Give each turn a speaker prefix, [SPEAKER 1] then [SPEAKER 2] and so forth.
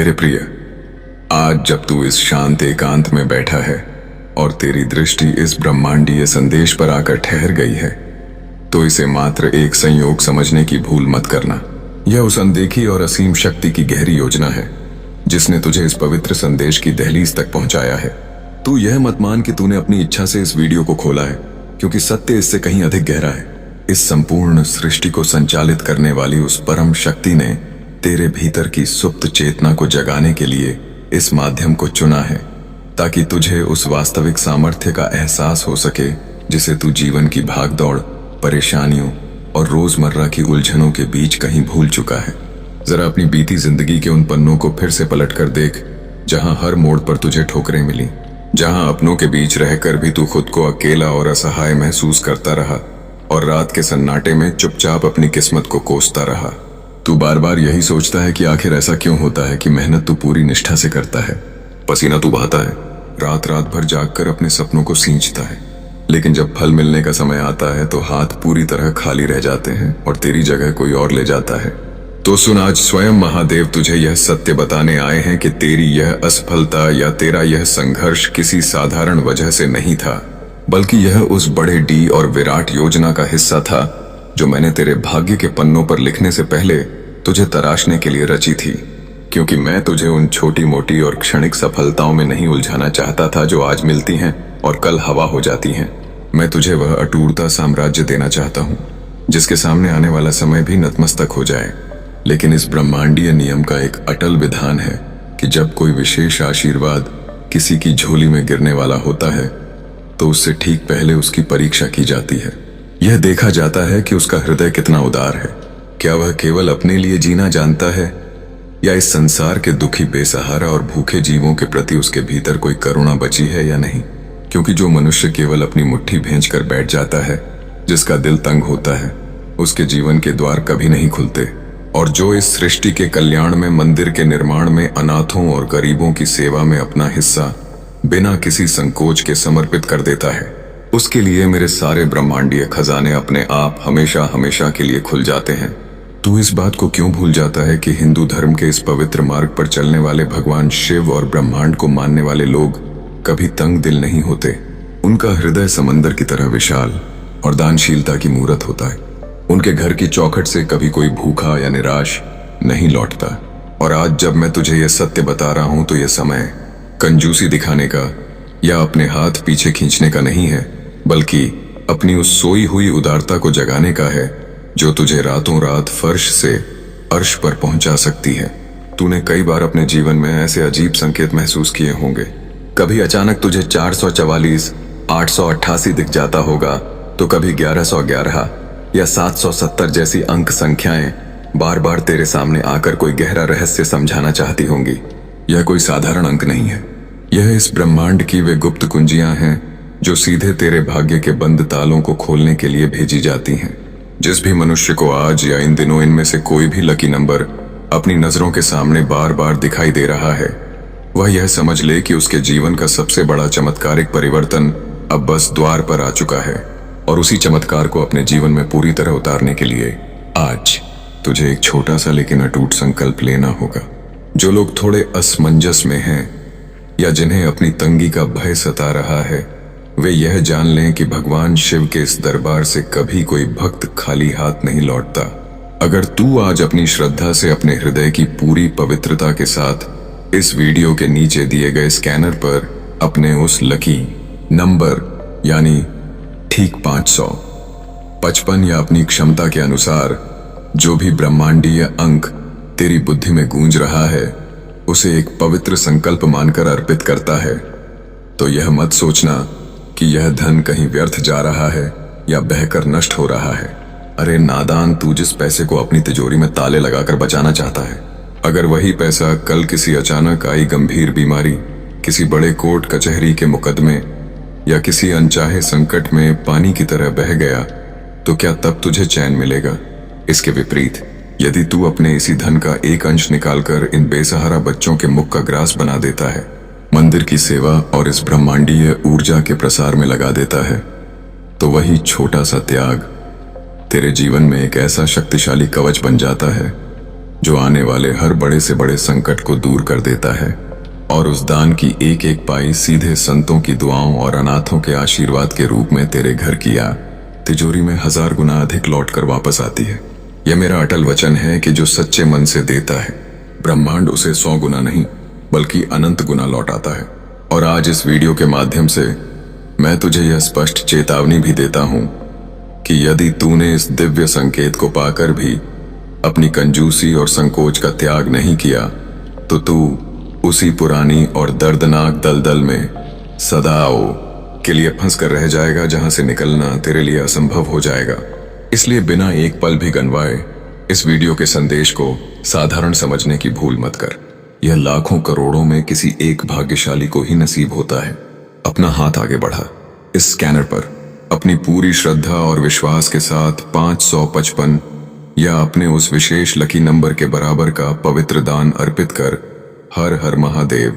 [SPEAKER 1] मेरे प्रिय, आज जब तू इस शांत एकांत में बैठा है और तेरी दृष्टि इस ब्रह्मांडीय संदेश पर आकर ठहर गई है, तो इसे मात्र एक संयोग समझने की भूल मत करना। यह उस अनदेखी और असीम शक्ति की गहरी योजना है जिसने तुझे इस पवित्र संदेश की दहलीज तक पहुंचाया है। तू यह मत मान कि तूने अपनी इच्छा से इस वीडियो को खोला है, क्योंकि सत्य इससे कहीं अधिक गहरा है। इस संपूर्ण सृष्टि को संचालित करने वाली उस परम शक्ति ने तेरे भीतर की सुप्त चेतना को जगाने के लिए इस माध्यम को चुना है, ताकि तुझे उस वास्तविक सामर्थ्य का एहसास हो सके जिसे तू जीवन की भागदौड़, परेशानियों और रोजमर्रा की उलझनों के बीच कहीं भूल चुका है। जरा अपनी बीती जिंदगी के उन पन्नों को फिर से पलट कर देख, जहां हर मोड़ पर तुझे ठोकरें मिली, जहां अपनों के बीच रहकर भी तू खुद को अकेला और असहाय महसूस करता रहा और रात के सन्नाटे में चुपचाप अपनी किस्मत को कोसता रहा। तू बार बार यही सोचता है कि आखिर ऐसा क्यों होता है कि मेहनत तू पूरी निष्ठा से करता है, पसीना तू बहाता है, रात रात भर जागकर अपने सपनों को सींचता है, लेकिन जब फल मिलने का समय आता है तो हाथ पूरी तरह खाली रह जाते हैं और तेरी जगह कोई और ले जाता है। तो सुन, आज स्वयं महादेव तुझे यह सत्य बताने आए हैं कि तेरी यह असफलता या तेरा यह संघर्ष किसी साधारण वजह से नहीं था, बल्कि यह उस बड़े डी और विराट योजना का हिस्सा था जो मैंने तेरे भाग्य के पन्नों पर लिखने से पहले तुझे तराशने के लिए रची थी। क्योंकि मैं तुझे उन छोटी मोटी और क्षणिक सफलताओं में नहीं उलझाना चाहता था जो आज मिलती हैं और कल हवा हो जाती हैं। मैं तुझे वह अटूटता साम्राज्य देना चाहता हूँ जिसके सामने आने वाला समय भी नतमस्तक हो जाए। लेकिन इस ब्रह्मांडीय नियम का एक अटल विधान है कि जब कोई विशेष आशीर्वाद किसी की झोली में गिरने वाला होता है तो उससे ठीक पहले उसकी परीक्षा की जाती है। यह देखा जाता है कि उसका हृदय कितना उदार है, क्या वह केवल अपने लिए जीना जानता है या इस संसार के दुखी, बेसहारा और भूखे जीवों के प्रति उसके भीतर कोई करुणा बची है या नहीं। क्योंकि जो मनुष्य केवल अपनी मुट्ठी भेंच कर बैठ जाता है, जिसका दिल तंग होता है, उसके जीवन के द्वार कभी नहीं खुलते। और जो इस सृष्टि के कल्याण में, मंदिर के निर्माण में, अनाथों और गरीबों की सेवा में अपना हिस्सा बिना किसी संकोच के समर्पित कर देता है, उसके लिए मेरे सारे ब्रह्मांडीय खजाने अपने आप हमेशा हमेशा के लिए खुल जाते हैं। तू इस बात को क्यों भूल जाता है कि हिंदू धर्म के इस पवित्र मार्ग पर चलने वाले भगवान शिव और ब्रह्मांड को मानने वाले लोग कभी तंग दिल नहीं होते। उनका हृदय समंदर की तरह विशाल और दानशीलता की मूरत होता है। उनके घर की चौखट से कभी कोई भूखा या निराश नहीं लौटता। और आज जब मैं तुझे यह सत्य बता रहा हूं तो यह समय कंजूसी दिखाने का या अपने हाथ पीछे खींचने का नहीं है, बल्कि अपनी उस सोई हुई उदारता को जगाने का है जो तुझे रातों रात फर्श से अर्श पर पहुंचा सकती है। तूने कई बार अपने जीवन में ऐसे अजीब संकेत महसूस किए होंगे। कभी अचानक तुझे 444, 888 दिख जाता होगा, तो कभी 1111 या 770 जैसी अंक संख्याएं बार बार तेरे सामने आकर कोई गहरा रहस्य समझाना चाहती होंगी। यह कोई साधारण अंक नहीं है, यह इस ब्रह्मांड की वे गुप्त कुंजियां हैं जो सीधे तेरे भाग्य के बंद तालों को खोलने के लिए भेजी जाती हैं। जिस भी मनुष्य को आज या इन दिनों इनमें से कोई भी लकी नंबर अपनी नजरों के सामने बार बार दिखाई दे रहा है, वह यह समझ ले कि उसके जीवन का सबसे बड़ा चमत्कारिक परिवर्तन अब बस द्वार पर आ चुका है। और उसी चमत्कार को अपने जीवन में पूरी तरह उतारने के लिए आज तुझे एक छोटा सा लेकिन अटूट संकल्प लेना होगा। जो लोग थोड़े असमंजस में हैं या जिन्हें अपनी तंगी का भय सता रहा है, वे यह जान लें कि भगवान शिव के इस दरबार से कभी कोई भक्त खाली हाथ नहीं लौटता। अगर तू आज अपनी श्रद्धा से अपने हृदय की पूरी पवित्रता के साथ इस वीडियो के नीचे दिए गए स्कैनर पर अपने उस लकी नंबर यानी ठीक 555 या अपनी क्षमता के अनुसार जो भी ब्रह्मांडीय अंक तेरी बुद्धि में गूंज रहा है, उसे एक पवित्र संकल्प मानकर अर्पित करता है, तो यह मत सोचना कि यह धन कहीं व्यर्थ जा रहा है या बहकर नष्ट हो रहा है। अरे नादान, तू जिस पैसे को अपनी तिजोरी में ताले लगाकर बचाना चाहता है, अगर वही पैसा कल किसी अचानक आई गंभीर बीमारी, किसी बड़े कोर्ट कचहरी के मुकदमे या किसी अनचाहे संकट में पानी की तरह बह गया, तो क्या तब तुझे चैन मिलेगा? इसके विपरीत, यदि तू अपने इसी धन का एक अंश निकालकर इन बेसहारा बच्चों के मुख का ग्रास बना देता है, मंदिर की सेवा और इस ब्रह्मांडीय ऊर्जा के प्रसार में लगा देता है, तो वही छोटा सा त्याग तेरे जीवन में एक ऐसा शक्तिशाली कवच बन जाता है जो आने वाले हर बड़े से बड़े संकट को दूर कर देता है। और उस दान की एक एक पाई सीधे संतों की दुआओं और अनाथों के आशीर्वाद के रूप में तेरे घर की या तिजोरी में 1000 गुना अधिक लौटकर वापस आती है। यह मेरा अटल वचन है कि जो सच्चे मन से देता है, ब्रह्मांड उसे 100 गुना नहीं बल्कि अनंत गुना लौटाता है। और आज इस वीडियो के माध्यम से मैं तुझे यह स्पष्ट चेतावनी भी देता हूं कि यदि तूने इस दिव्य संकेत को पाकर भी अपनी कंजूसी और संकोच का त्याग नहीं किया, तो तू उसी पुरानी और दर्दनाक दलदल में सदाओ के लिए फंस कर रह जाएगा, जहां से निकलना तेरे लिए असंभव हो जाएगा। इसलिए बिना एक पल भी गंवाए इस वीडियो के संदेश को साधारण समझने की भूल मत कर। यह लाखों करोड़ों में किसी एक भाग्यशाली को ही नसीब होता है। अपना हाथ आगे बढ़ा, इस स्कैनर पर अपनी पूरी श्रद्धा और विश्वास के साथ 555 या अपने उस विशेष लकी नंबर के बराबर का पवित्र दान अर्पित कर हर हर महादेव